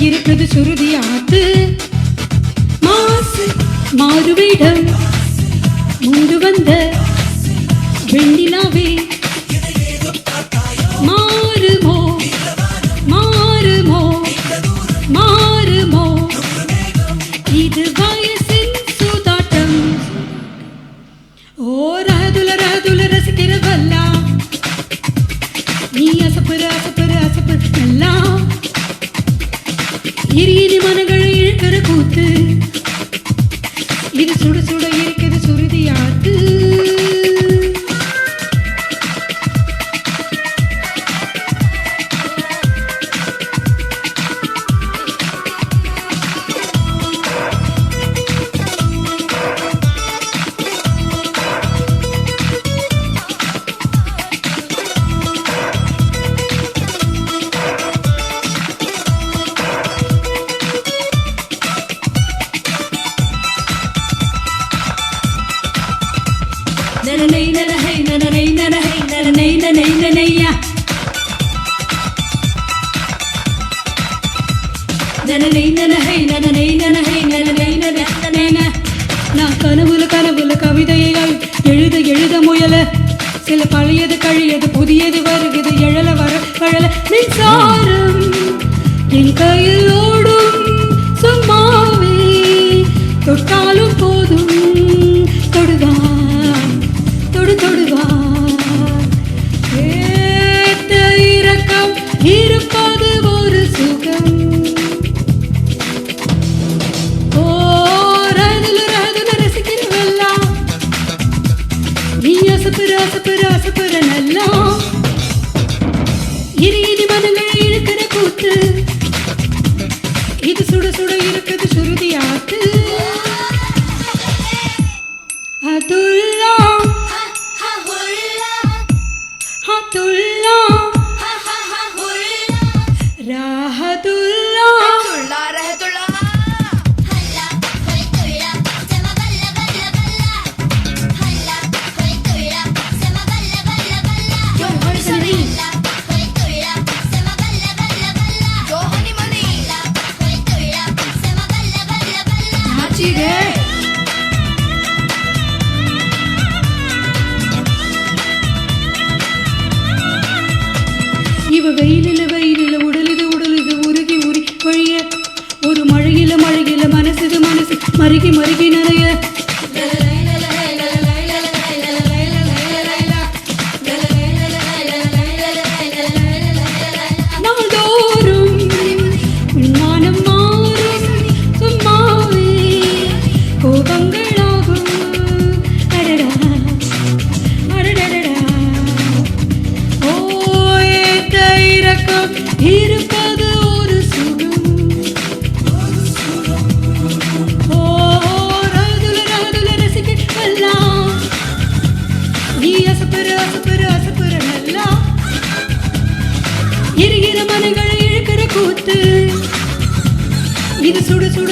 இருக்குது சுருதி ஆத்து மாசு மாறுவிடம் முண்டு வந்த வெண்ணிலாவே மாறுமோ மாறுமோ மாறுமோ இது வயசின் சூதாட்டம் ஓ ரதுல ரதுல ரசிக்கிறவல்லா நீ அசப்புற அசப்புற அசப்புற எல்லாம் இரு மனங்களை இழுக்கிற கூத்து இது சுட சுட இருக்குது சுருதி ஆத்து நனனை நனஹை நனனை நனஹை நனனை நனை நனையா நனனை நனஹை நனனை நனஹை நனனை நனனை நான் கனவுல கனவுல கவிதையை எழுத எழுத முயல சில பழையது கழியது புதியது வருகிறது எழல வர வழல மின்சாரம் என் கையில் ஓடும் சும்மாவே தொட்டாலும் போதும் தொடுதான் இருப்பது ஒரு சுகம் ஓ ரதுல ரதுல ரசிக்கிறவெல்லாம் நீ அசப்புற அசப்புற அசப்புற நல்லா இரு மனங்களை இழுக்கிற கூத்து இது சுட சுட இருக்குது சுருதி ஆத்து அதுல்லா அதுல்லா ராஹதுல்லா துல்லா ரஹதுல்லா ஹல்லா ஹோய் துல்லா செம பல்ல பல்ல பல்ல ஹல்லா ஹோய் துல்லா செம பல்ல பல்ல பல்ல யோ ஹோய் சரி ஹல்லா ஹோய் துல்லா செம பல்ல பல்ல பல்ல யோ ஹனி மணி ஹல்லா ஹோய் துல்லா செம பல்ல பல்ல பல்ல நாச்சிரே இவ வெயிலில வெயிலில உடலுது உடலுது உருகி உரி வழிய ஒரு மழையில மழையில மனசுது மனசு மருகி மருகி நிறைய நாள்தோறும் மனம் மாறும் சும்மாவே கோபங்களாகும் அடடா அடடடடா இருப்பது ஒரு சுகம் ஓ ரதுல ரதுல ரசிக்கலாம் நீ அசப்புற அசப்புற அசப்புற நல்லா இருக்கிற மனங்களை இழுக்கிற கூத்து இது சுட சுட